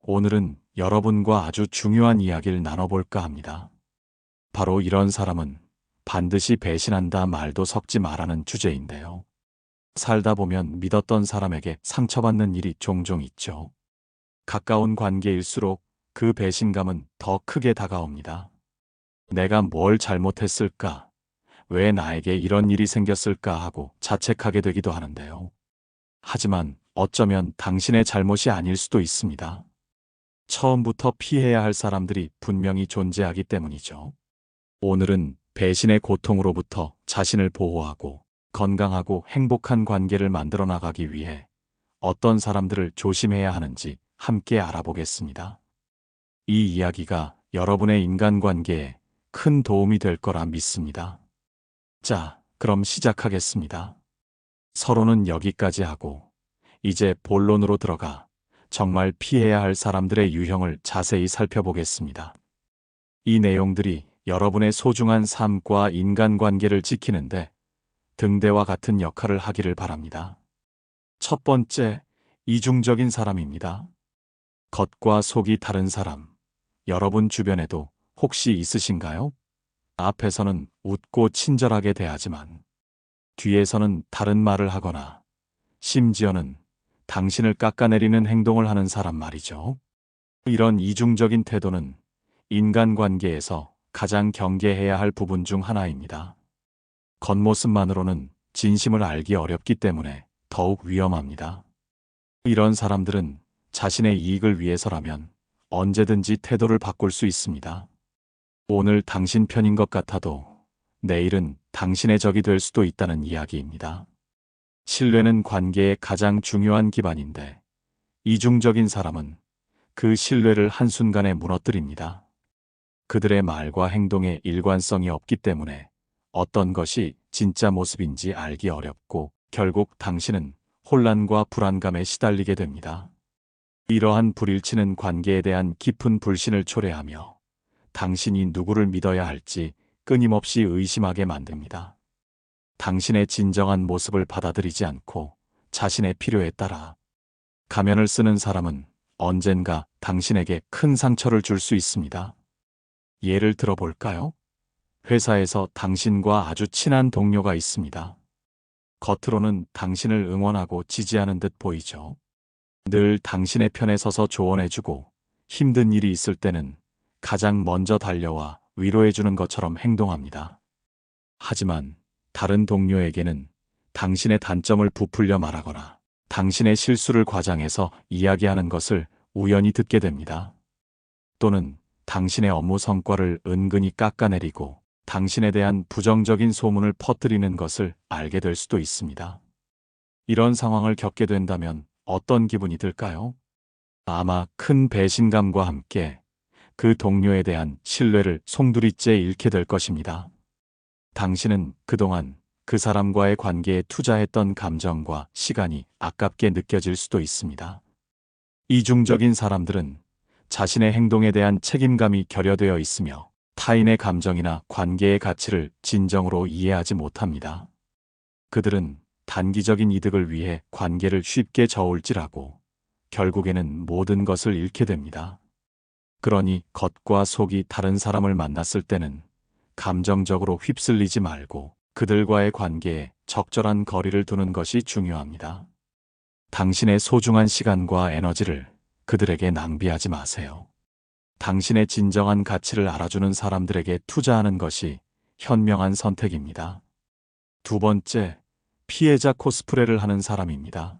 오늘은 여러분과 아주 중요한 이야기를 나눠볼까 합니다. 바로 이런 사람은 반드시 배신한다 말도 섞지 말라는 주제인데요. 살다 보면 믿었던 사람에게 상처받는 일이 종종 있죠. 가까운 관계일수록 그 배신감은 더 크게 다가옵니다. 내가 뭘 잘못했을까? 왜 나에게 이런 일이 생겼을까 하고 자책하게 되기도 하는데요. 하지만 어쩌면 당신의 잘못이 아닐 수도 있습니다. 처음부터 피해야 할 사람들이 분명히 존재하기 때문이죠. 오늘은 배신의 고통으로부터 자신을 보호하고 건강하고 행복한 관계를 만들어 나가기 위해 어떤 사람들을 조심해야 하는지 함께 알아보겠습니다. 이 이야기가 여러분의 인간관계에 큰 도움이 될 거라 믿습니다. 자, 그럼 시작하겠습니다. 서로는 여기까지 하고 이제 본론으로 들어가 정말 피해야 할 사람들의 유형을 자세히 살펴보겠습니다. 이 내용들이 여러분의 소중한 삶과 인간관계를 지키는데 등대와 같은 역할을 하기를 바랍니다. 첫 번째, 이중적인 사람입니다. 겉과 속이 다른 사람. 여러분 주변에도 혹시 있으신가요? 앞에서는 웃고 친절하게 대하지만 뒤에서는 다른 말을 하거나 심지어는 당신을 깎아내리는 행동을 하는 사람 말이죠. 이런 이중적인 태도는 인간관계에서 가장 경계해야 할 부분 중 하나입니다. 겉모습만으로는 진심을 알기 어렵기 때문에 더욱 위험합니다. 이런 사람들은 자신의 이익을 위해서라면 언제든지 태도를 바꿀 수 있습니다. 오늘 당신 편인 것 같아도 내일은 당신의 적이 될 수도 있다는 이야기입니다. 신뢰는 관계의 가장 중요한 기반인데 이중적인 사람은 그 신뢰를 한순간에 무너뜨립니다. 그들의 말과 행동에 일관성이 없기 때문에 어떤 것이 진짜 모습인지 알기 어렵고 결국 당신은 혼란과 불안감에 시달리게 됩니다. 이러한 불일치는 관계에 대한 깊은 불신을 초래하며 당신이 누구를 믿어야 할지 끊임없이 의심하게 만듭니다. 당신의 진정한 모습을 받아들이지 않고 자신의 필요에 따라 가면을 쓰는 사람은 언젠가 당신에게 큰 상처를 줄 수 있습니다. 예를 들어볼까요? 회사에서 당신과 아주 친한 동료가 있습니다. 겉으로는 당신을 응원하고 지지하는 듯 보이죠. 늘 당신의 편에 서서 조언해주고 힘든 일이 있을 때는 가장 먼저 달려와 위로해주는 것처럼 행동합니다. 하지만 다른 동료에게는 당신의 단점을 부풀려 말하거나 당신의 실수를 과장해서 이야기하는 것을 우연히 듣게 됩니다. 또는 당신의 업무 성과를 은근히 깎아내리고 당신에 대한 부정적인 소문을 퍼뜨리는 것을 알게 될 수도 있습니다. 이런 상황을 겪게 된다면 어떤 기분이 들까요? 아마 큰 배신감과 함께 그 동료에 대한 신뢰를 송두리째 잃게 될 것입니다. 당신은 그동안 그 사람과의 관계에 투자했던 감정과 시간이 아깝게 느껴질 수도 있습니다. 이중적인 사람들은 자신의 행동에 대한 책임감이 결여되어 있으며 타인의 감정이나 관계의 가치를 진정으로 이해하지 못합니다. 그들은 단기적인 이득을 위해 관계를 쉽게 저울질하고 결국에는 모든 것을 잃게 됩니다. 그러니 겉과 속이 다른 사람을 만났을 때는 감정적으로 휩쓸리지 말고 그들과의 관계에 적절한 거리를 두는 것이 중요합니다. 당신의 소중한 시간과 에너지를 그들에게 낭비하지 마세요. 당신의 진정한 가치를 알아주는 사람들에게 투자하는 것이 현명한 선택입니다. 두 번째, 피해자 코스프레를 하는 사람입니다.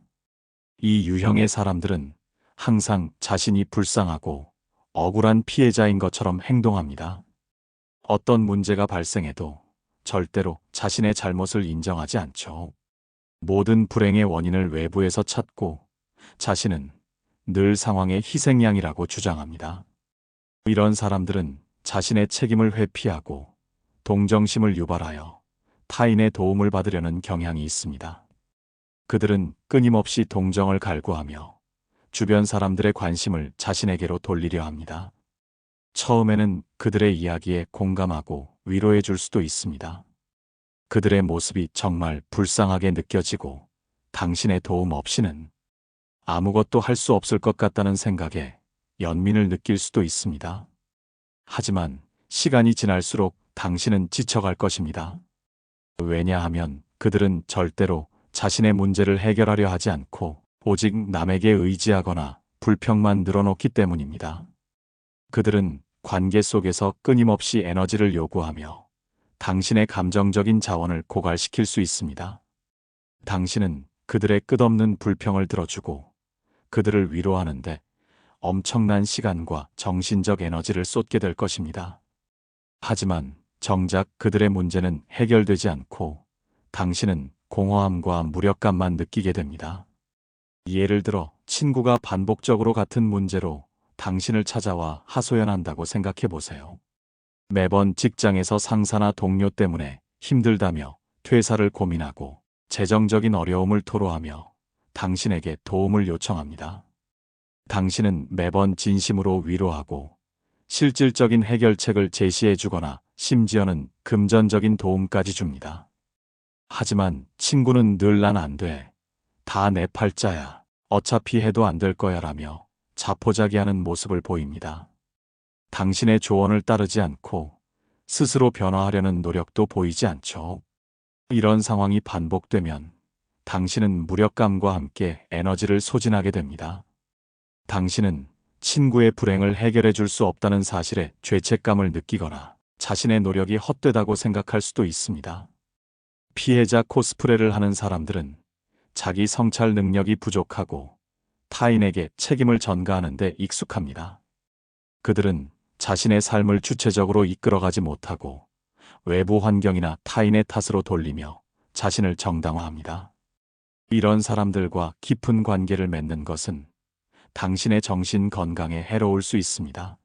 이 유형의 사람들은 항상 자신이 불쌍하고 억울한 피해자인 것처럼 행동합니다. 어떤 문제가 발생해도 절대로 자신의 잘못을 인정하지 않죠. 모든 불행의 원인을 외부에서 찾고 자신은 늘 상황의 희생양이라고 주장합니다. 이런 사람들은 자신의 책임을 회피하고 동정심을 유발하여 타인의 도움을 받으려는 경향이 있습니다. 그들은 끊임없이 동정을 갈구하며 주변 사람들의 관심을 자신에게로 돌리려 합니다. 처음에는 그들의 이야기에 공감하고 위로해 줄 수도 있습니다. 그들의 모습이 정말 불쌍하게 느껴지고 당신의 도움 없이는 아무것도 할 수 없을 것 같다는 생각에 연민을 느낄 수도 있습니다. 하지만 시간이 지날수록 당신은 지쳐갈 것입니다. 왜냐하면 그들은 절대로 자신의 문제를 해결하려 하지 않고 오직 남에게 의지하거나 불평만 늘어놓기 때문입니다. 그들은 관계 속에서 끊임없이 에너지를 요구하며 당신의 감정적인 자원을 고갈시킬 수 있습니다. 당신은 그들의 끝없는 불평을 들어주고 그들을 위로하는데 엄청난 시간과 정신적 에너지를 쏟게 될 것입니다. 하지만 정작 그들의 문제는 해결되지 않고 당신은 공허함과 무력감만 느끼게 됩니다. 예를 들어 친구가 반복적으로 같은 문제로 당신을 찾아와 하소연한다고 생각해 보세요. 매번 직장에서 상사나 동료 때문에 힘들다며 퇴사를 고민하고 재정적인 어려움을 토로하며 당신에게 도움을 요청합니다. 당신은 매번 진심으로 위로하고 실질적인 해결책을 제시해 주거나 심지어는 금전적인 도움까지 줍니다. 하지만 친구는 늘 난 안 돼. 다 내 팔자야. 어차피 해도 안 될 거야 라며 자포자기하는 모습을 보입니다. 당신의 조언을 따르지 않고 스스로 변화하려는 노력도 보이지 않죠. 이런 상황이 반복되면 당신은 무력감과 함께 에너지를 소진하게 됩니다. 당신은 친구의 불행을 해결해 줄 수 없다는 사실에 죄책감을 느끼거나 자신의 노력이 헛되다고 생각할 수도 있습니다. 피해자 코스프레를 하는 사람들은 자기 성찰 능력이 부족하고 타인에게 책임을 전가하는 데 익숙합니다. 그들은 자신의 삶을 주체적으로 이끌어가지 못하고 외부 환경이나 타인의 탓으로 돌리며 자신을 정당화합니다. 이런 사람들과 깊은 관계를 맺는 것은 당신의 정신 건강에 해로울 수 있습니다.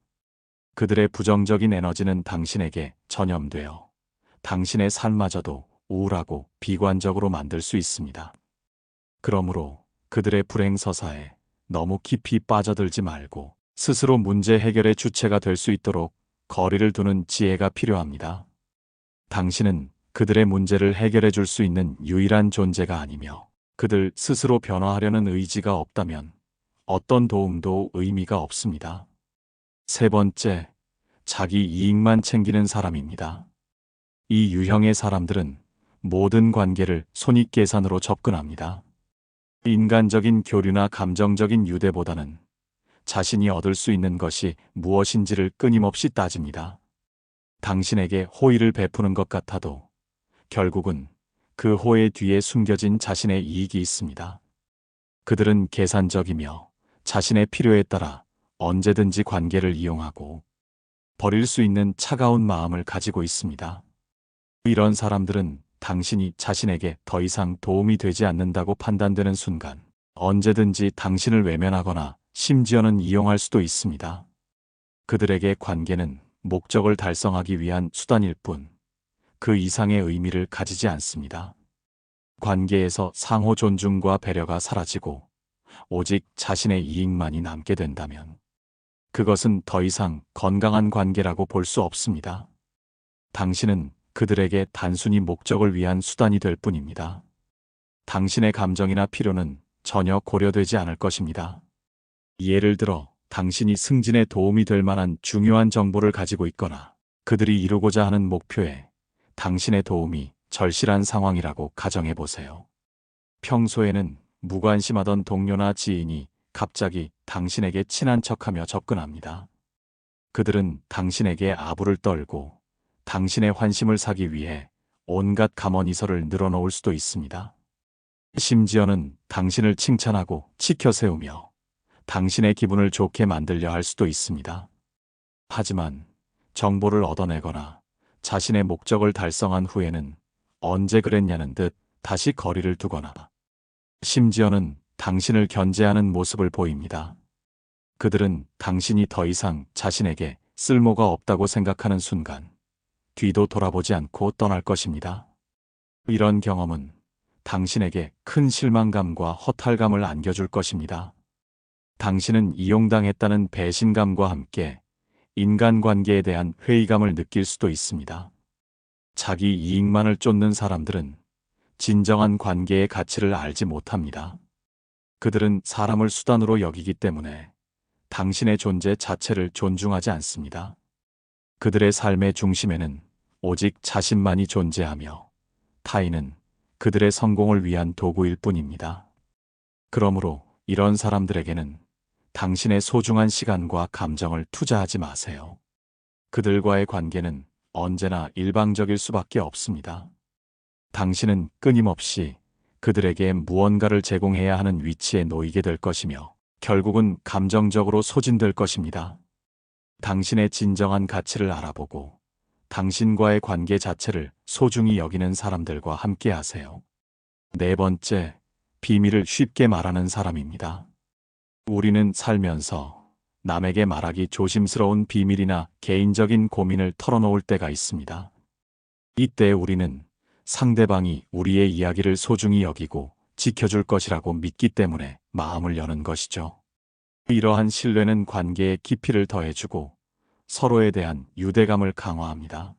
그들의 부정적인 에너지는 당신에게 전염되어 당신의 삶마저도 우울하고 비관적으로 만들 수 있습니다. 그러므로 그들의 불행 서사에 너무 깊이 빠져들지 말고 스스로 문제 해결의 주체가 될 수 있도록 거리를 두는 지혜가 필요합니다. 당신은 그들의 문제를 해결해 줄 수 있는 유일한 존재가 아니며 그들 스스로 변화하려는 의지가 없다면 어떤 도움도 의미가 없습니다. 세 번째, 자기 이익만 챙기는 사람입니다. 이 유형의 사람들은 모든 관계를 손익계산으로 접근합니다. 인간적인 교류나 감정적인 유대보다는 자신이 얻을 수 있는 것이 무엇인지를 끊임없이 따집니다. 당신에게 호의를 베푸는 것 같아도 결국은 그 호의 뒤에 숨겨진 자신의 이익이 있습니다. 그들은 계산적이며 자신의 필요에 따라 언제든지 관계를 이용하고 버릴 수 있는 차가운 마음을 가지고 있습니다. 이런 사람들은 당신이 자신에게 더 이상 도움이 되지 않는다고 판단되는 순간 언제든지 당신을 외면하거나 심지어는 이용할 수도 있습니다. 그들에게 관계는 목적을 달성하기 위한 수단일 뿐 그 이상의 의미를 가지지 않습니다. 관계에서 상호 존중과 배려가 사라지고 오직 자신의 이익만이 남게 된다면 그것은 더 이상 건강한 관계라고 볼 수 없습니다. 당신은 그들에게 단순히 목적을 위한 수단이 될 뿐입니다. 당신의 감정이나 필요는 전혀 고려되지 않을 것입니다. 예를 들어 당신이 승진에 도움이 될 만한 중요한 정보를 가지고 있거나 그들이 이루고자 하는 목표에 당신의 도움이 절실한 상황이라고 가정해 보세요. 평소에는 무관심하던 동료나 지인이 갑자기 당신에게 친한 척하며 접근합니다. 그들은 당신에게 아부를 떨고 당신의 환심을 사기 위해 온갖 감언이설을 늘어놓을 수도 있습니다. 심지어는 당신을 칭찬하고 치켜세우며 당신의 기분을 좋게 만들려 할 수도 있습니다. 하지만 정보를 얻어내거나 자신의 목적을 달성한 후에는 언제 그랬냐는 듯 다시 거리를 두거나 심지어는 당신을 견제하는 모습을 보입니다. 그들은 당신이 더 이상 자신에게 쓸모가 없다고 생각하는 순간 뒤도 돌아보지 않고 떠날 것입니다. 이런 경험은 당신에게 큰 실망감과 허탈감을 안겨줄 것입니다. 당신은 이용당했다는 배신감과 함께 인간관계에 대한 회의감을 느낄 수도 있습니다. 자기 이익만을 쫓는 사람들은 진정한 관계의 가치를 알지 못합니다. 그들은 사람을 수단으로 여기기 때문에 당신의 존재 자체를 존중하지 않습니다. 그들의 삶의 중심에는 오직 자신만이 존재하며 타인은 그들의 성공을 위한 도구일 뿐입니다. 그러므로 이런 사람들에게는 당신의 소중한 시간과 감정을 투자하지 마세요. 그들과의 관계는 언제나 일방적일 수밖에 없습니다. 당신은 끊임없이 그들에게 무언가를 제공해야 하는 위치에 놓이게 될 것이며 결국은 감정적으로 소진될 것입니다. 당신의 진정한 가치를 알아보고 당신과의 관계 자체를 소중히 여기는 사람들과 함께 하세요. 네 번째, 비밀을 쉽게 말하는 사람입니다. 우리는 살면서 남에게 말하기 조심스러운 비밀이나 개인적인 고민을 털어놓을 때가 있습니다. 이때 우리는 상대방이 우리의 이야기를 소중히 여기고 지켜줄 것이라고 믿기 때문에 마음을 여는 것이죠. 이러한 신뢰는 관계의 깊이를 더해주고 서로에 대한 유대감을 강화합니다.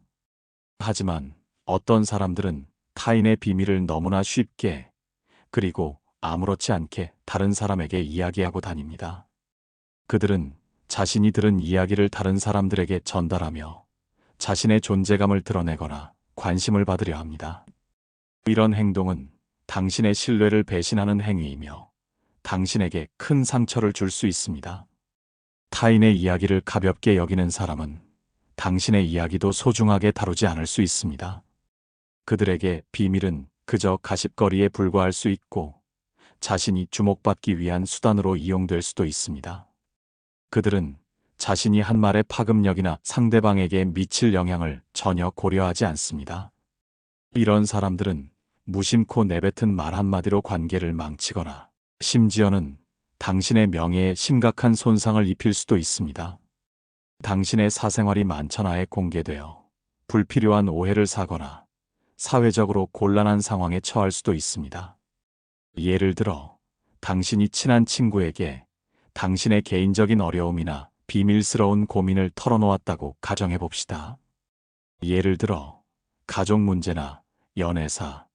하지만 어떤 사람들은 타인의 비밀을 너무나 쉽게 그리고 아무렇지 않게 다른 사람에게 이야기하고 다닙니다. 그들은 자신이 들은 이야기를 다른 사람들에게 전달하며 자신의 존재감을 드러내거나 관심을 받으려 합니다. 이런 행동은 당신의 신뢰를 배신하는 행위이며 당신에게 큰 상처를 줄 수 있습니다. 타인의 이야기를 가볍게 여기는 사람은 당신의 이야기도 소중하게 다루지 않을 수 있습니다. 그들에게 비밀은 그저 가십거리에 불과할 수 있고 자신이 주목받기 위한 수단으로 이용될 수도 있습니다. 그들은 자신이 한 말의 파급력이나 상대방에게 미칠 영향을 전혀 고려하지 않습니다. 이런 사람들은 무심코 내뱉은 말 한마디로 관계를 망치거나 심지어는 당신의 명예에 심각한 손상을 입힐 수도 있습니다. 당신의 사생활이 만천하에 공개되어 불필요한 오해를 사거나 사회적으로 곤란한 상황에 처할 수도 있습니다. 예를 들어 당신이 친한 친구에게 당신의 개인적인 어려움이나 비밀스러운 고민을 털어놓았다고 가정해 봅시다. 예를 들어 가족 문제나 연애사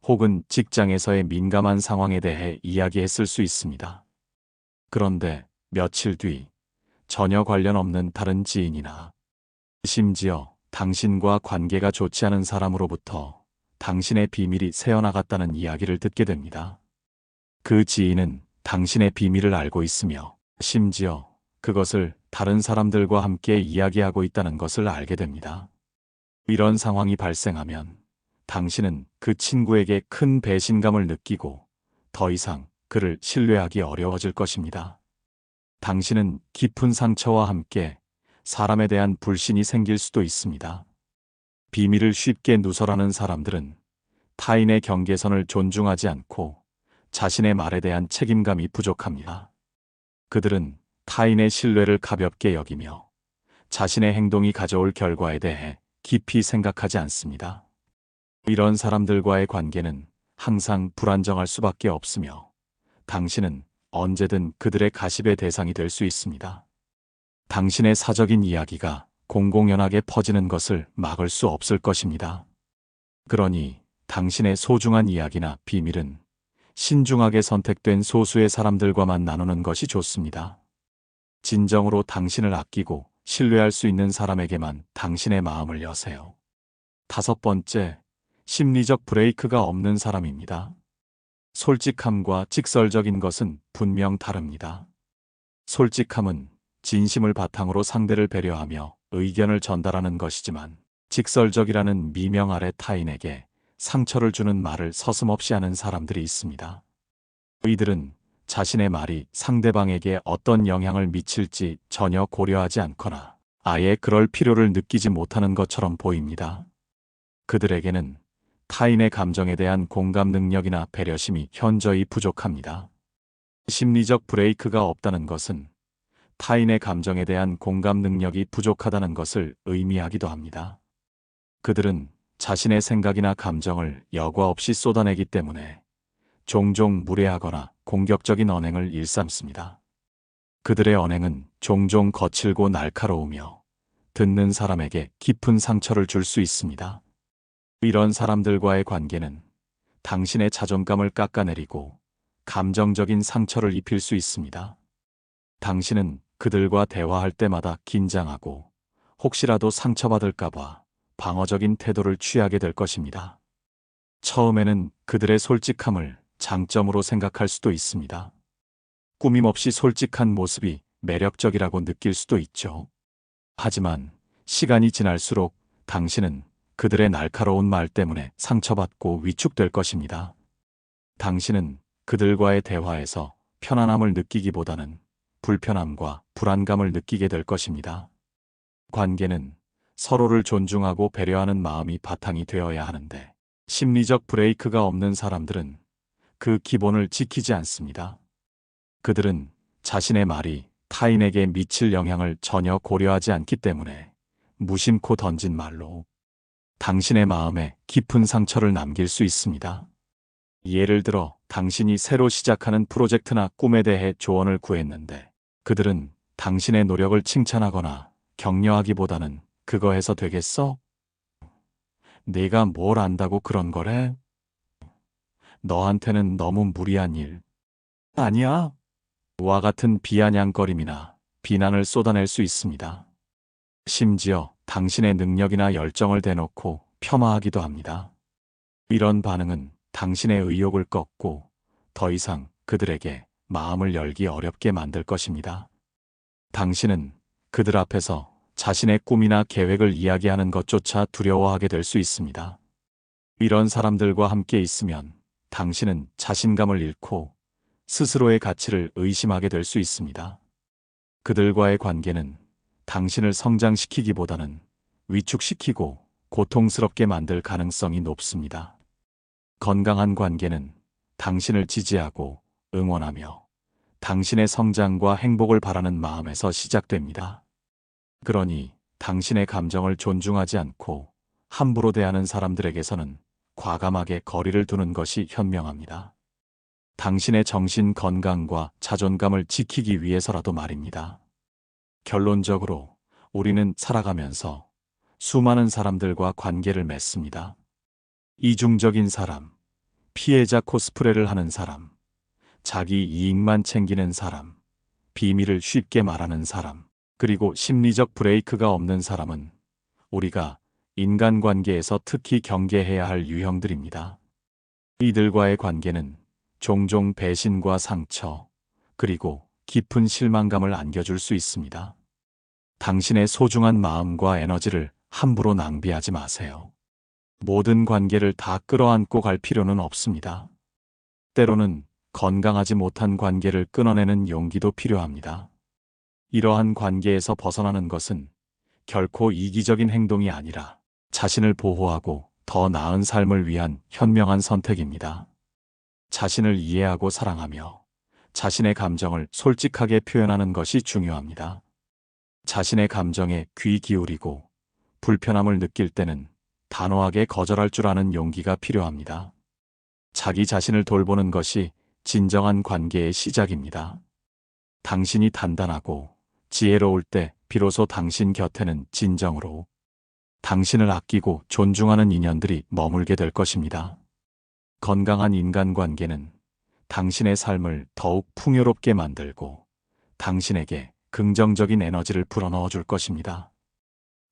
혹은 직장에서의 민감한 상황에 대해 이야기했을 수 있습니다. 그런데 며칠 뒤 전혀 관련 없는 다른 지인이나 심지어 당신과 관계가 좋지 않은 사람으로부터 당신의 비밀이 새어나갔다는 이야기를 듣게 됩니다. 그 지인은 당신의 비밀을 알고 있으며 심지어 그것을 다른 사람들과 함께 이야기하고 있다는 것을 알게 됩니다. 이런 상황이 발생하면 당신은 그 친구에게 큰 배신감을 느끼고 더 이상 그를 신뢰하기 어려워질 것입니다. 당신은 깊은 상처와 함께 사람에 대한 불신이 생길 수도 있습니다. 비밀을 쉽게 누설하는 사람들은 타인의 경계선을 존중하지 않고 자신의 말에 대한 책임감이 부족합니다. 그들은 타인의 신뢰를 가볍게 여기며 자신의 행동이 가져올 결과에 대해 깊이 생각하지 않습니다. 이런 사람들과의 관계는 항상 불안정할 수밖에 없으며 당신은 언제든 그들의 가십의 대상이 될 수 있습니다. 당신의 사적인 이야기가 공공연하게 퍼지는 것을 막을 수 없을 것입니다. 그러니 당신의 소중한 이야기나 비밀은 신중하게 선택된 소수의 사람들과만 나누는 것이 좋습니다. 진정으로 당신을 아끼고 신뢰할 수 있는 사람에게만 당신의 마음을 여세요. 다섯 번째, 심리적 브레이크가 없는 사람입니다. 솔직함과 직설적인 것은 분명 다릅니다. 솔직함은 진심을 바탕으로 상대를 배려하며 의견을 전달하는 것이지만 직설적이라는 미명 아래 타인에게 상처를 주는 말을 서슴없이 하는 사람들이 있습니다. 이들은 자신의 말이 상대방에게 어떤 영향을 미칠지 전혀 고려하지 않거나 아예 그럴 필요를 느끼지 못하는 것처럼 보입니다. 그들에게는 타인의 감정에 대한 공감 능력이나 배려심이 현저히 부족합니다. 심리적 브레이크가 없다는 것은 타인의 감정에 대한 공감 능력이 부족하다는 것을 의미하기도 합니다. 그들은 자신의 생각이나 감정을 여과 없이 쏟아내기 때문에 종종 무례하거나 공격적인 언행을 일삼습니다. 그들의 언행은 종종 거칠고 날카로우며 듣는 사람에게 깊은 상처를 줄 수 있습니다. 이런 사람들과의 관계는 당신의 자존감을 깎아내리고 감정적인 상처를 입힐 수 있습니다. 당신은 그들과 대화할 때마다 긴장하고 혹시라도 상처받을까봐 방어적인 태도를 취하게 될 것입니다. 처음에는 그들의 솔직함을 장점으로 생각할 수도 있습니다. 꾸밈없이 솔직한 모습이 매력적이라고 느낄 수도 있죠. 하지만 시간이 지날수록 당신은 그들의 날카로운 말 때문에 상처받고 위축될 것입니다. 당신은 그들과의 대화에서 편안함을 느끼기보다는 불편함과 불안감을 느끼게 될 것입니다. 관계는 서로를 존중하고 배려하는 마음이 바탕이 되어야 하는데, 심리적 브레이크가 없는 사람들은 그 기본을 지키지 않습니다. 그들은 자신의 말이 타인에게 미칠 영향을 전혀 고려하지 않기 때문에 무심코 던진 말로 당신의 마음에 깊은 상처를 남길 수 있습니다. 예를 들어 당신이 새로 시작하는 프로젝트나 꿈에 대해 조언을 구했는데 그들은 당신의 노력을 칭찬하거나 격려하기보다는 "그거 해서 되겠어? 내가 뭘 안다고 그런 거래? 너한테는 너무 무리한 일 아니야?" 와 같은 비아냥거림이나 비난을 쏟아낼 수 있습니다. 심지어 당신의 능력이나 열정을 대놓고 폄하하기도 합니다. 이런 반응은 당신의 의욕을 꺾고 더 이상 그들에게 마음을 열기 어렵게 만들 것입니다. 당신은 그들 앞에서 자신의 꿈이나 계획을 이야기하는 것조차 두려워하게 될 수 있습니다. 이런 사람들과 함께 있으면 당신은 자신감을 잃고 스스로의 가치를 의심하게 될 수 있습니다. 그들과의 관계는 당신을 성장시키기보다는 위축시키고 고통스럽게 만들 가능성이 높습니다. 건강한 관계는 당신을 지지하고 응원하며 당신의 성장과 행복을 바라는 마음에서 시작됩니다. 그러니 당신의 감정을 존중하지 않고 함부로 대하는 사람들에게서는 과감하게 거리를 두는 것이 현명합니다. 당신의 정신 건강과 자존감을 지키기 위해서라도 말입니다. 결론적으로 우리는 살아가면서 수많은 사람들과 관계를 맺습니다. 이중적인 사람, 피해자 코스프레를 하는 사람, 자기 이익만 챙기는 사람, 비밀을 쉽게 말하는 사람, 그리고 심리적 브레이크가 없는 사람은 우리가 인간관계에서 특히 경계해야 할 유형들입니다. 이들과의 관계는 종종 배신과 상처, 그리고 깊은 실망감을 안겨줄 수 있습니다. 당신의 소중한 마음과 에너지를 함부로 낭비하지 마세요. 모든 관계를 다 끌어안고 갈 필요는 없습니다. 때로는 건강하지 못한 관계를 끊어내는 용기도 필요합니다. 이러한 관계에서 벗어나는 것은 결코 이기적인 행동이 아니라 자신을 보호하고 더 나은 삶을 위한 현명한 선택입니다. 자신을 이해하고 사랑하며 자신의 감정을 솔직하게 표현하는 것이 중요합니다. 자신의 감정에 귀 기울이고 불편함을 느낄 때는 단호하게 거절할 줄 아는 용기가 필요합니다. 자기 자신을 돌보는 것이 진정한 관계의 시작입니다. 당신이 단단하고 지혜로울 때 비로소 당신 곁에는 진정으로 당신을 아끼고 존중하는 인연들이 머물게 될 것입니다. 건강한 인간관계는 당신의 삶을 더욱 풍요롭게 만들고 당신에게 긍정적인 에너지를 불어넣어 줄 것입니다.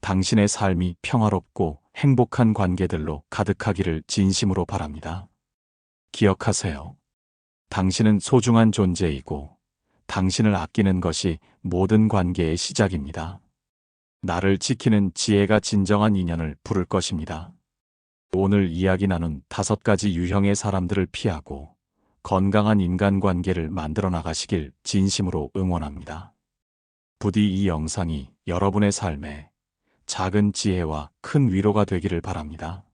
당신의 삶이 평화롭고 행복한 관계들로 가득하기를 진심으로 바랍니다. 기억하세요. 당신은 소중한 존재이고 당신을 아끼는 것이 모든 관계의 시작입니다. 나를 지키는 지혜가 진정한 인연을 부를 것입니다. 오늘 이야기 나눈 5가지 유형의 사람들을 피하고 건강한 인간관계를 만들어 나가시길 진심으로 응원합니다. 부디 이 영상이 여러분의 삶에 작은 지혜와 큰 위로가 되기를 바랍니다.